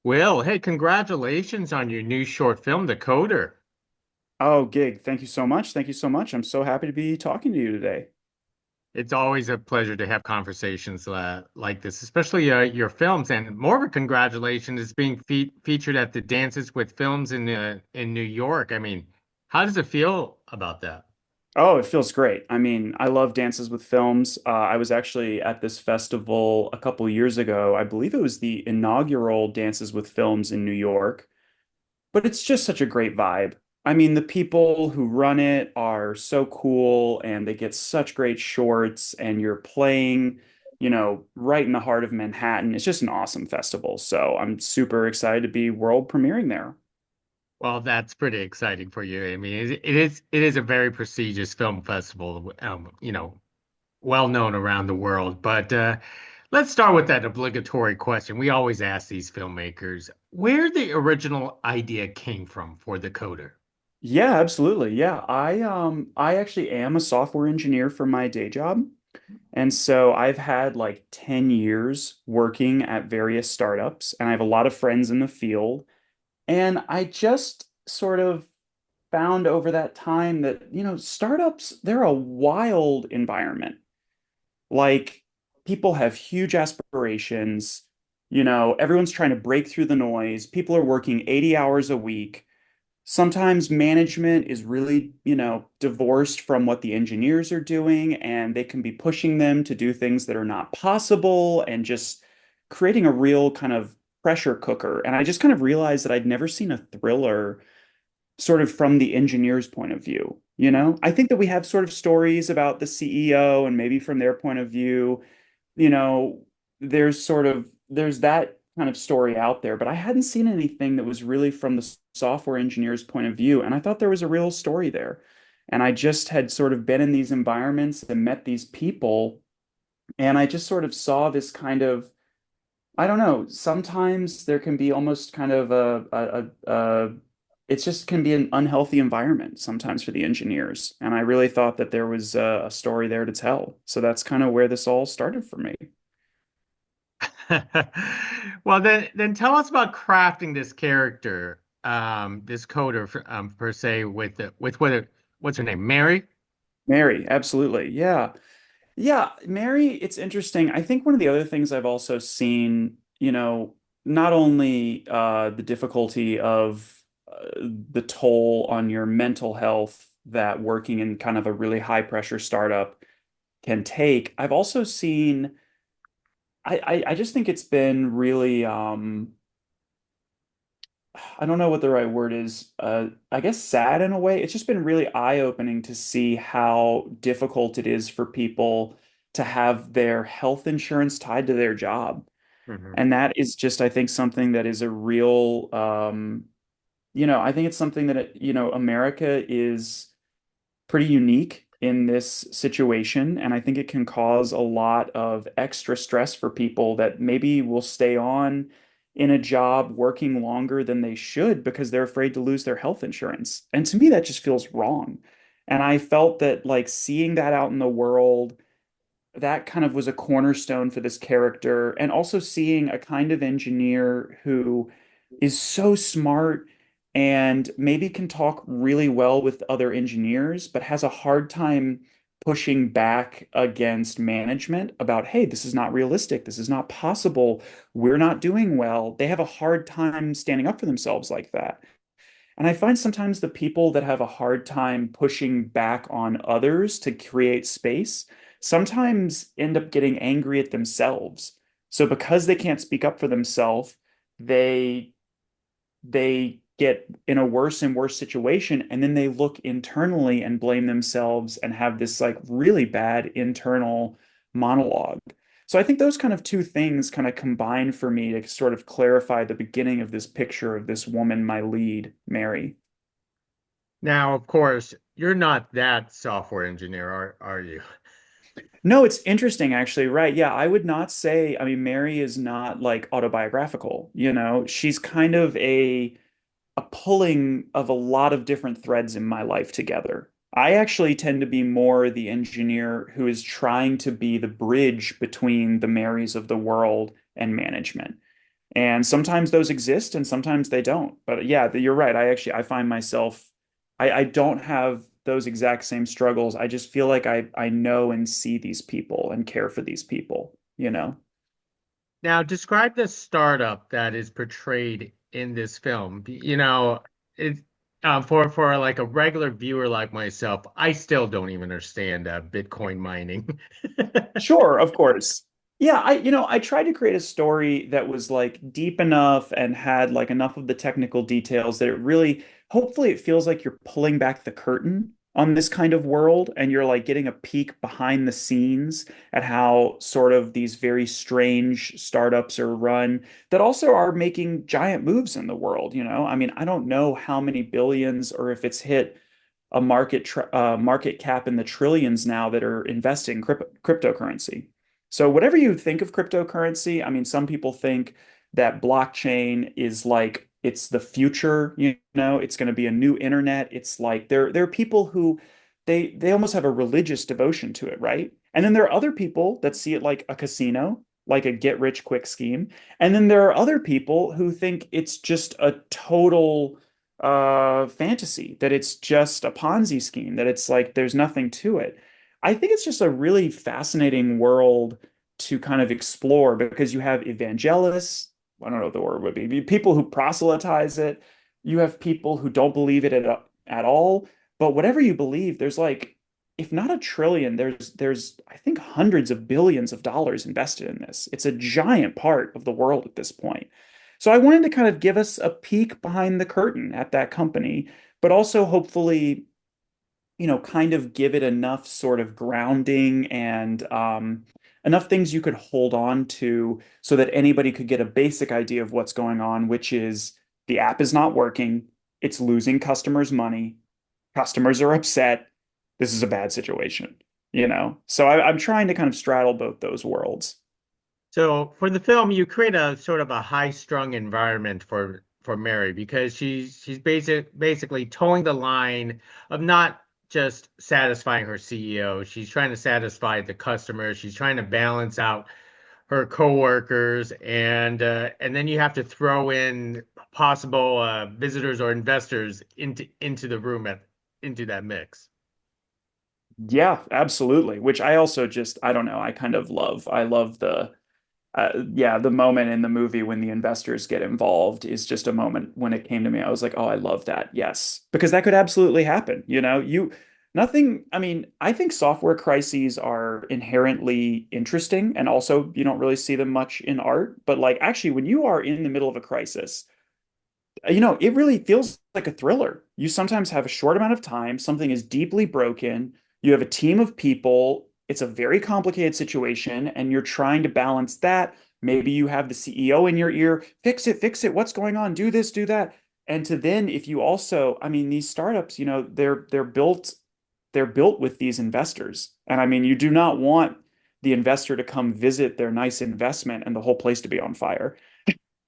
Will, hey, congratulations on your new short film, The Coder. Oh, Gig, thank you so much. Thank you so much. I'm so happy to be talking to you today. It's always a pleasure to have conversations like this, especially your films. And more of a congratulations is being featured at the Dances with Films in New York. I mean, how does it feel about that? Oh, it feels great. I mean, I love dances with films. I was actually at this festival a couple years ago. I believe it was the inaugural Dances with Films in New York, but it's just such a great vibe. I mean, the people who run it are so cool and they get such great shorts, and you're playing, right in the heart of Manhattan. It's just an awesome festival. So I'm super excited to be world premiering there. Well, that's pretty exciting for you. I mean, it is a very prestigious film festival, well known around the world. But let's start with that obligatory question. We always ask these filmmakers where the original idea came from for the coder. Yeah, absolutely. Yeah. I actually am a software engineer for my day job. And so I've had like 10 years working at various startups, and I have a lot of friends in the field. And I just sort of found over that time that, startups, they're a wild environment. Like, people have huge aspirations. Everyone's trying to break through the noise. People are working 80 hours a week. Sometimes management is really, divorced from what the engineers are doing, and they can be pushing them to do things that are not possible and just creating a real kind of pressure cooker. And I just kind of realized that I'd never seen a thriller sort of from the engineer's point of view. I think that we have sort of stories about the CEO and maybe from their point of view, you know, there's that kind of story out there, but I hadn't seen anything that was really from the software engineer's point of view. And I thought there was a real story there. And I just had sort of been in these environments and met these people, and I just sort of saw this kind of, I don't know, sometimes there can be almost kind of it just can be an unhealthy environment sometimes for the engineers. And I really thought that there was a story there to tell. So that's kind of where this all started for me. Well, then tell us about crafting this character, this coder per se with what's her name, Mary? Mary, absolutely. Yeah. Yeah, Mary, it's interesting. I think one of the other things I've also seen, not only the difficulty of the toll on your mental health that working in kind of a really high pressure startup can take, I've also seen, I just think it's been really, I don't know what the right word is. I guess sad in a way. It's just been really eye-opening to see how difficult it is for people to have their health insurance tied to their job. Hmm. And that is just, I think, something that is a real, I think it's something that, America is pretty unique in this situation. And I think it can cause a lot of extra stress for people that maybe will stay on in a job working longer than they should because they're afraid to lose their health insurance. And to me, that just feels wrong. And I felt that like seeing that out in the world, that kind of was a cornerstone for this character. And also seeing a kind of engineer who is so smart and maybe can talk really well with other engineers, but has a hard time pushing back against management about, hey, this is not realistic. This is not possible. We're not doing well. They have a hard time standing up for themselves like that. And I find sometimes the people that have a hard time pushing back on others to create space sometimes end up getting angry at themselves. So because they can't speak up for themselves, they they get in a worse and worse situation, and then they look internally and blame themselves and have this like really bad internal monologue. So I think those kind of two things kind of combine for me to sort of clarify the beginning of this picture of this woman, my lead, Mary. Now, of course, you're not that software engineer, are you? No, it's interesting actually, right? Yeah, I would not say, I mean, Mary is not like autobiographical, She's kind of a pulling of a lot of different threads in my life together. I actually tend to be more the engineer who is trying to be the bridge between the Marys of the world and management. And sometimes those exist and sometimes they don't. But yeah, you're right. I find myself I don't have those exact same struggles. I just feel like I know and see these people and care for these people, you know? Now, describe the startup that is portrayed in this film. You know, it for like a regular viewer like myself, I still don't even understand Bitcoin mining. Sure, of course. Yeah, I tried to create a story that was like deep enough and had like enough of the technical details that it really, hopefully it feels like you're pulling back the curtain on this kind of world and you're like getting a peek behind the scenes at how sort of these very strange startups are run that also are making giant moves in the world, you know? I mean, I don't know how many billions or if it's hit a market cap in the trillions now that are investing cryptocurrency. So whatever you think of cryptocurrency, I mean, some people think that blockchain is like it's the future, you know, it's going to be a new internet. It's like there are people who they almost have a religious devotion to it, right? And then there are other people that see it like a casino, like a get rich quick scheme. And then there are other people who think it's just a total fantasy, that it's just a Ponzi scheme, that it's like there's nothing to it. I think it's just a really fascinating world to kind of explore because you have evangelists, I don't know what the word would be, people who proselytize it. You have people who don't believe it at all. But whatever you believe, there's like, if not a trillion, there's I think hundreds of billions of dollars invested in this. It's a giant part of the world at this point. So I wanted to kind of give us a peek behind the curtain at that company, but also hopefully, you know, kind of give it enough sort of grounding and enough things you could hold on to so that anybody could get a basic idea of what's going on, which is the app is not working, it's losing customers' money, customers are upset, this is a bad situation, you know? So I'm trying to kind of straddle both those worlds. So for the film, you create a sort of a high-strung environment for Mary because she's basically towing the line of not just satisfying her CEO. She's trying to satisfy the customer. She's trying to balance out her coworkers, and then you have to throw in possible visitors or investors into the room into that mix. Yeah, absolutely. Which I also just, I don't know, I kind of love. I love yeah, the moment in the movie when the investors get involved is just a moment when it came to me. I was like, oh, I love that. Yes. Because that could absolutely happen. You know, nothing, I mean, I think software crises are inherently interesting and also you don't really see them much in art. But like, actually, when you are in the middle of a crisis, you know, it really feels like a thriller. You sometimes have a short amount of time, something is deeply broken, you have a team of people, it's a very complicated situation, and you're trying to balance that. Maybe you have the CEO in your ear, fix it, what's going on? Do this, do that. And to then, if you also, I mean, these startups, you know, they're built with these investors. And I mean, you do not want the investor to come visit their nice investment and the whole place to be on fire.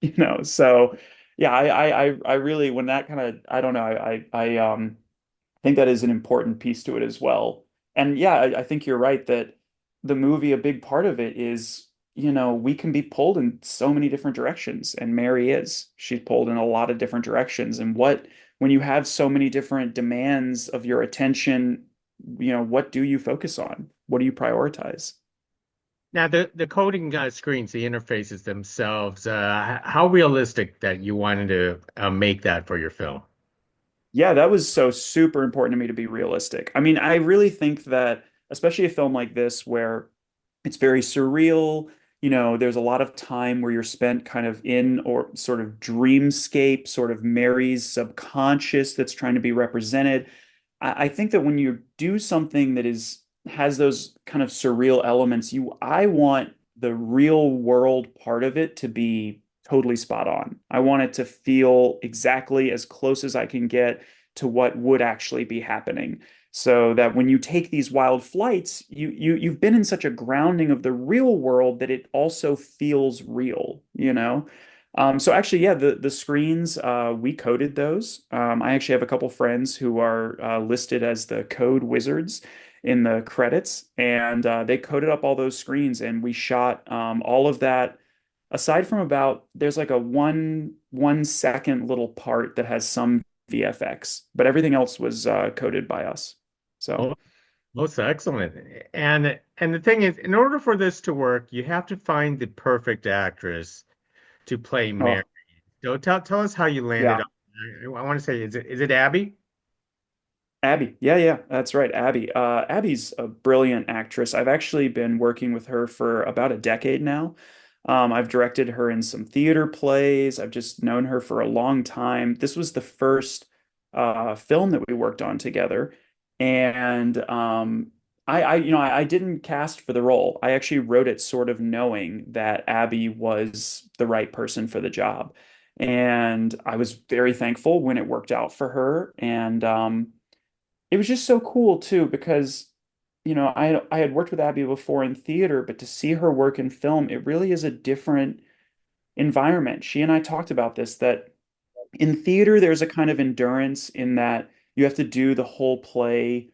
You know, so yeah, I really, when that kind of, I don't know, I think that is an important piece to it as well. And yeah, I think you're right that the movie, a big part of it is, you know, we can be pulled in so many different directions, and Mary is. She's pulled in a lot of different directions. And when you have so many different demands of your attention, you know, what do you focus on? What do you prioritize? Now, the coding screens, the interfaces themselves, how realistic that you wanted to make that for your film? Yeah, that was so super important to me to be realistic. I mean, I really think that, especially a film like this, where it's very surreal, you know, there's a lot of time where you're spent kind of in or sort of dreamscape, sort of Mary's subconscious that's trying to be represented. I think that when you do something that is has those kind of surreal elements, I want the real world part of it to be totally spot on. I want it to feel exactly as close as I can get to what would actually be happening. So that when you take these wild flights, you've been in such a grounding of the real world that it also feels real, you know? So actually, yeah, the screens, we coded those. I actually have a couple friends who are listed as the code wizards in the credits, and they coded up all those screens, and we shot all of that. aside from about there's like a one second little part that has some VFX, but everything else was coded by us. So, Oh, most excellent. And the thing is, in order for this to work, you have to find the perfect actress to play Mary. oh So tell us how you landed yeah. on. I want to say, is it Abby? Abby. Yeah, yeah, that's right. Abby. Abby's a brilliant actress. I've actually been working with her for about a decade now. I've directed her in some theater plays. I've just known her for a long time. This was the first film that we worked on together. And I didn't cast for the role. I actually wrote it sort of knowing that Abby was the right person for the job. And I was very thankful when it worked out for her. And it was just so cool too because I had worked with Abby before in theater, but to see her work in film, it really is a different environment. She and I talked about this that in theater there's a kind of endurance in that you have to do the whole play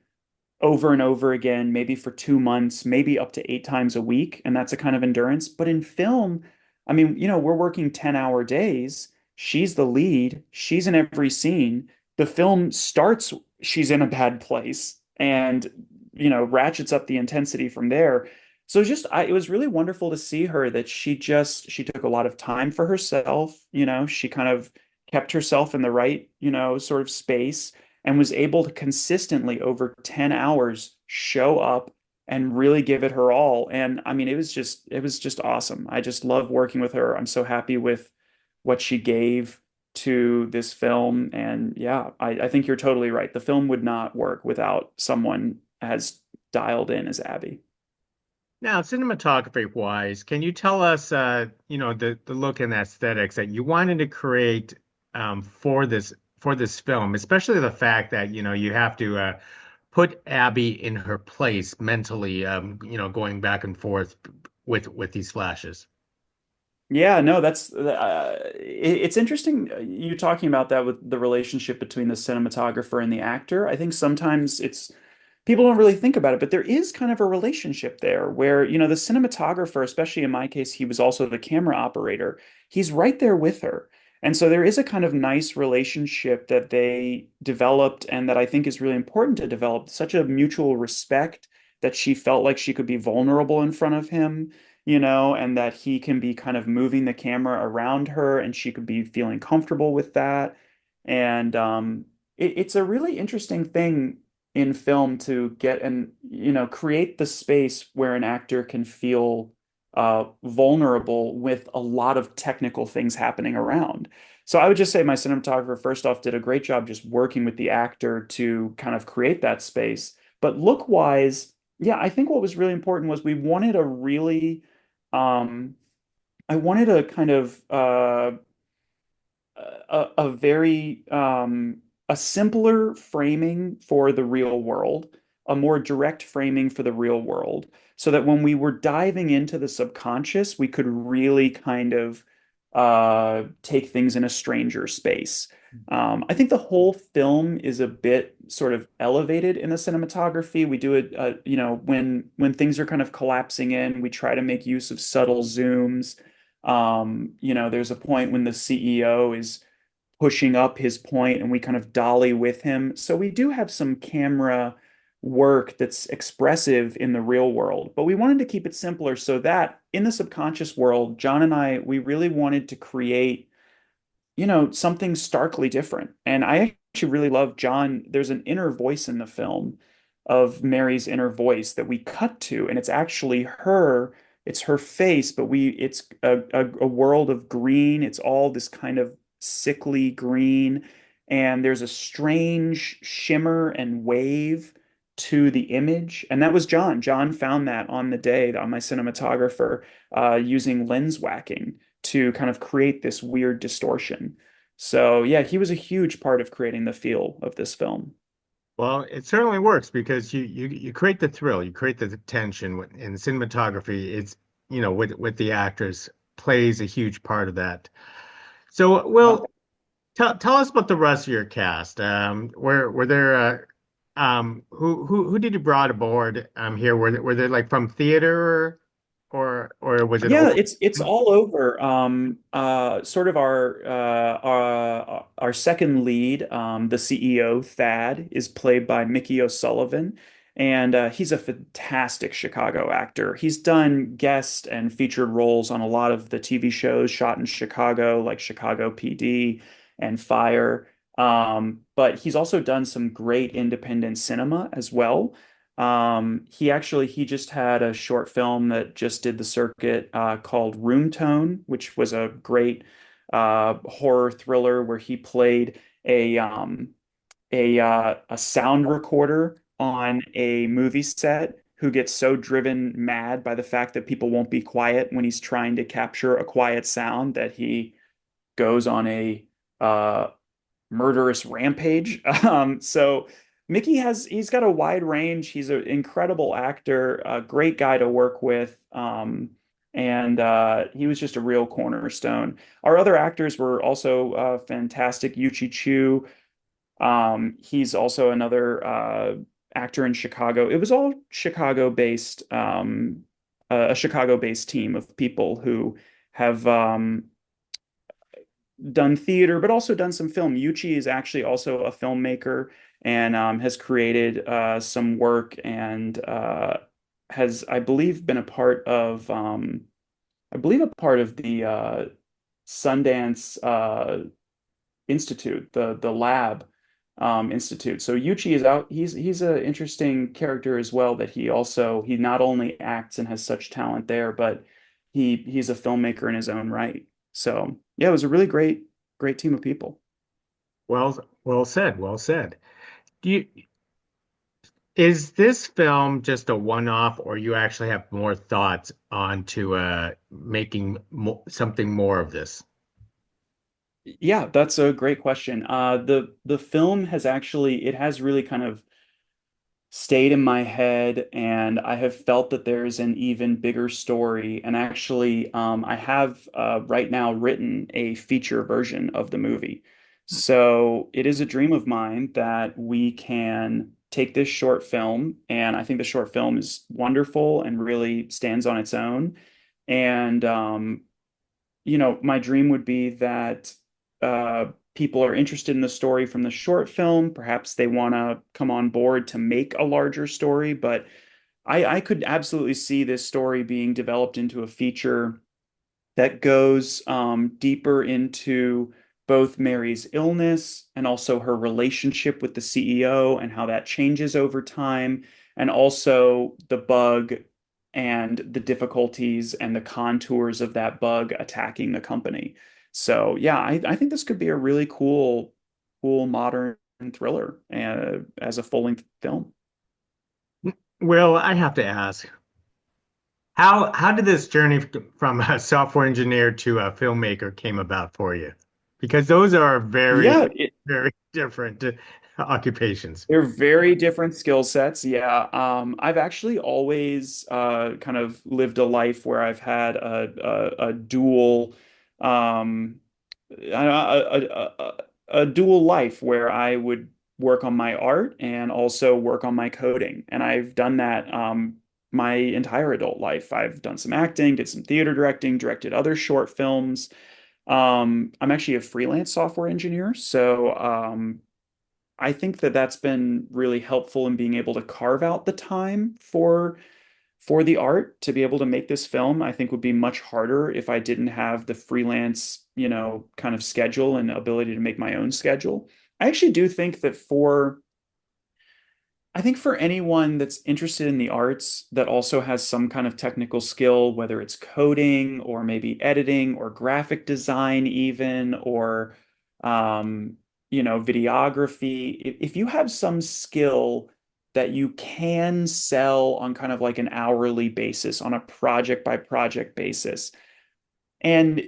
over and over again, maybe for 2 months, maybe up to 8 times a week. And that's a kind of endurance. But in film, I mean, we're working 10-hour days. She's the lead, she's in every scene. The film starts, she's in a bad place and, ratchets up the intensity from there. So it was really wonderful to see her that she took a lot of time for herself. She kind of kept herself in the right, sort of space and was able to consistently over 10 hours show up and really give it her all. And I mean, it was just awesome. I just love working with her. I'm so happy with what she gave to this film. And yeah, I think you're totally right. The film would not work without someone as dialed in as Abby. Now, cinematography wise, can you tell us, the look and aesthetics that you wanted to create for this film, especially the fact that you have to put Abby in her place mentally, going back and forth with these flashes. Yeah, no, it's interesting you talking about that with the relationship between the cinematographer and the actor. I think sometimes it's people don't really think about it, but there is kind of a relationship there where, the cinematographer, especially in my case, he was also the camera operator. He's right there with her. And so there is a kind of nice relationship that they developed and that I think is really important to develop, such a mutual respect that she felt like she could be vulnerable in front of him, and that he can be kind of moving the camera around her and she could be feeling comfortable with that. And it's a really interesting thing in film to get and create the space where an actor can feel vulnerable with a lot of technical things happening around. So I would just say my cinematographer first off did a great job just working with the actor to kind of create that space. But look wise, yeah, I think what was really important was we wanted a really um I wanted a kind of a very a simpler framing for the real world, a more direct framing for the real world, so that when we were diving into the subconscious, we could really kind of take things in a stranger space. I think the whole film is a bit sort of elevated in the cinematography. We do it, when things are kind of collapsing in, we try to make use of subtle zooms. There's a point when the CEO is pushing up his point and we kind of dolly with him. So we do have some camera work that's expressive in the real world, but we wanted to keep it simpler so that in the subconscious world, John and I, we really wanted to create something starkly different. And I actually really love John. There's an inner voice in the film of Mary's inner voice that we cut to, and it's actually her. It's her face, but it's a world of green. It's all this kind of sickly green, and there's a strange shimmer and wave to the image. And that was John. John found that on the day on my cinematographer using lens whacking to kind of create this weird distortion. So yeah, he was a huge part of creating the feel of this film. Well, it certainly works because you create the thrill, you create the tension in cinematography. It's with the actors plays a huge part of that. So, Yeah. Will, tell us about the rest of your cast. Were there who did you brought aboard here? Were they like from theater or was it Yeah, over? it's all over. Sort of our second lead, the CEO Thad, is played by Mickey O'Sullivan, and he's a fantastic Chicago actor. He's done guest and featured roles on a lot of the TV shows shot in Chicago, like Chicago PD and Fire. But he's also done some great independent cinema as well. He just had a short film that just did the circuit called Room Tone, which was a great horror thriller where he played a sound recorder on a movie set who gets so driven mad by the fact that people won't be quiet when he's trying to capture a quiet sound that he goes on a uh, murderous rampage. So he's got a wide range. He's an incredible actor, a great guy to work with. And he was just a real cornerstone. Our other actors were also fantastic. Yuchi Chu, he's also another actor in Chicago. It was all Chicago-based, a Chicago-based team of people who have done theater, but also done some film. Yuchi is actually also a filmmaker and has created some work and has, I believe, been a part of, I believe, a part of the Sundance Institute, the lab institute. So Yuchi is out. He's an interesting character as well. That he not only acts and has such talent there, but he's a filmmaker in his own right. So yeah, it was a really great team of people. Well said, well said. Do you, is this film just a one-off, or you actually have more thoughts on to making mo something more of this? Yeah, that's a great question. The film it has really kind of stayed in my head, and I have felt that there's an even bigger story. And actually, I have right now written a feature version of the movie. So it is a dream of mine that we can take this short film, and I think the short film is wonderful and really stands on its own. And my dream would be that people are interested in the story from the short film. Perhaps they want to come on board to make a larger story, but I could absolutely see this story being developed into a feature that goes deeper into both Mary's illness and also her relationship with the CEO and how that changes over time, and also the bug and the difficulties and the contours of that bug attacking the company. So yeah, I think this could be a really cool modern thriller as a full-length film. Well, I have to ask, how did this journey from a software engineer to a filmmaker came about for you? Because those are very, Yeah, very different occupations. they're very different skill sets. Yeah. I've actually always kind of lived a life where I've had a dual um, a dual life where I would work on my art and also work on my coding. And I've done that my entire adult life. I've done some acting, did some theater directing, directed other short films. I'm actually a freelance software engineer, so I think that that's been really helpful in being able to carve out the time for the art to be able to make this film. I think would be much harder if I didn't have the freelance, kind of schedule and ability to make my own schedule. I actually do think that I think for anyone that's interested in the arts that also has some kind of technical skill, whether it's coding or maybe editing or graphic design, even, or, um, videography, if you have some skill that you can sell on kind of like an hourly basis, on a project by project basis, and,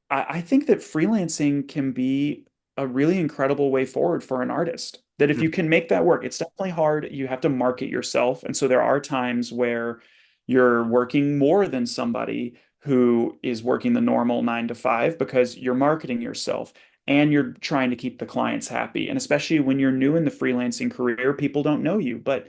I think that freelancing can be a really incredible way forward for an artist. That if you can make that work, it's definitely hard. You have to market yourself. And so there are times where you're working more than somebody who is working the normal 9 to 5 because you're marketing yourself and you're trying to keep the clients happy. And especially when you're new in the freelancing career, people don't know you. But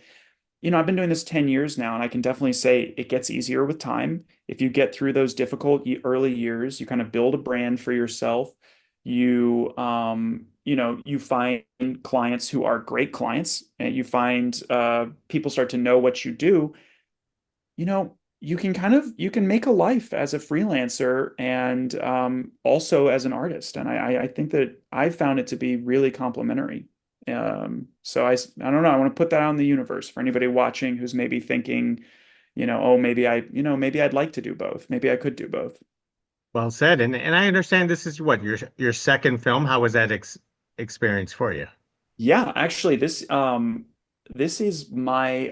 I've been doing this 10 years now, and I can definitely say it gets easier with time. If you get through those difficult early years, you kind of build a brand for yourself. You find clients who are great clients, and you find people start to know what you do. You can make a life as a freelancer and also as an artist. And I think that I found it to be really complementary. So I don't know. I want to put that out in the universe for anybody watching who's maybe thinking, oh, maybe I'd like to do both. Maybe I could do both. Well said. And I understand this is what your second film. How was that experience for you? Yeah, actually, this is my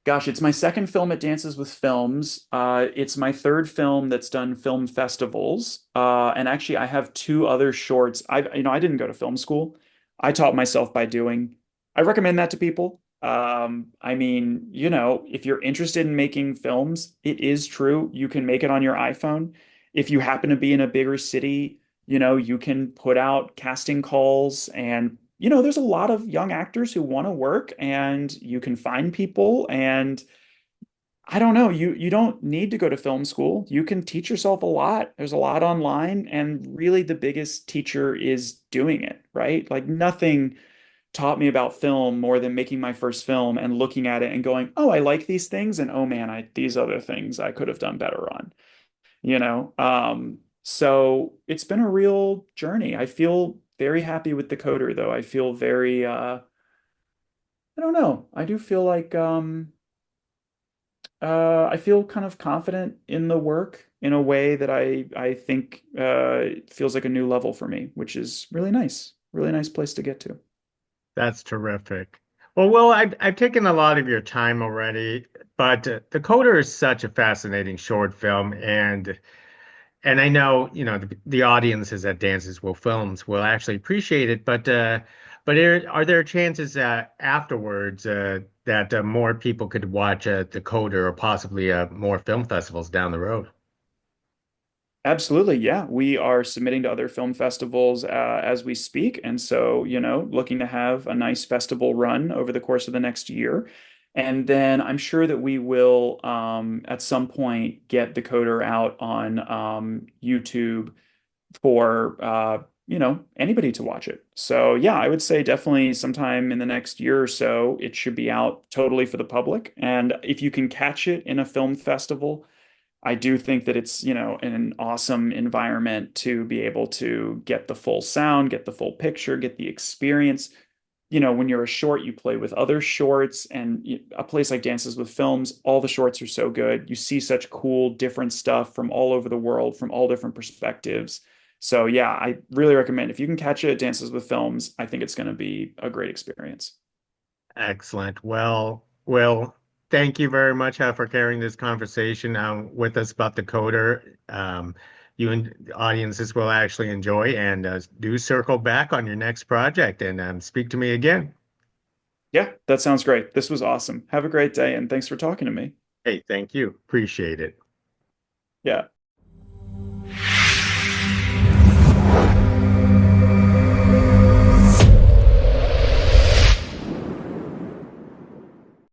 gosh, it's my second film at Dances with Films. It's my third film that's done film festivals. And actually, I have two other shorts. I didn't go to film school. I taught myself by doing. I recommend that to people. I mean, if you're interested in making films, it is true. You can make it on your iPhone. If you happen to be in a bigger city, you can put out casting calls and there's a lot of young actors who want to work and you can find people and I don't know, you don't need to go to film school. You can teach yourself a lot. There's a lot online and really the biggest teacher is doing it, right? Like nothing taught me about film more than making my first film and looking at it and going, "Oh, I like these things and oh man, I these other things I could have done better on." So it's been a real journey. I feel very happy with Decoder though. I feel very I don't know. I do feel like I feel kind of confident in the work in a way that I think it feels like a new level for me, which is really nice. Really nice place to get to. That's terrific. Well, Will, I've taken a lot of your time already, but The Coder is such a fascinating short film, and I know, the audiences at Dances Will Films will actually appreciate it, but are there chances afterwards that more people could watch The Coder or possibly more film festivals down the road? Absolutely, yeah. We are submitting to other film festivals as we speak, and so looking to have a nice festival run over the course of the next year. And then I'm sure that we will at some point get Decoder out on YouTube for anybody to watch it. So yeah, I would say definitely sometime in the next year or so, it should be out totally for the public. And if you can catch it in a film festival, I do think that it's, an awesome environment to be able to get the full sound, get the full picture, get the experience. When you're a short, you play with other shorts, and a place like Dances with Films, all the shorts are so good. You see such cool, different stuff from all over the world, from all different perspectives. So, yeah, I really recommend if you can catch it at Dances with Films, I think it's going to be a great experience. Excellent. Well, Will, thank you very much for carrying this conversation with us about the coder. You and the audiences will actually enjoy, and do circle back on your next project and speak to me again. Yeah, that sounds great. This was awesome. Have a great day, and thanks for talking to me. Hey, thank you. Appreciate it. Yeah.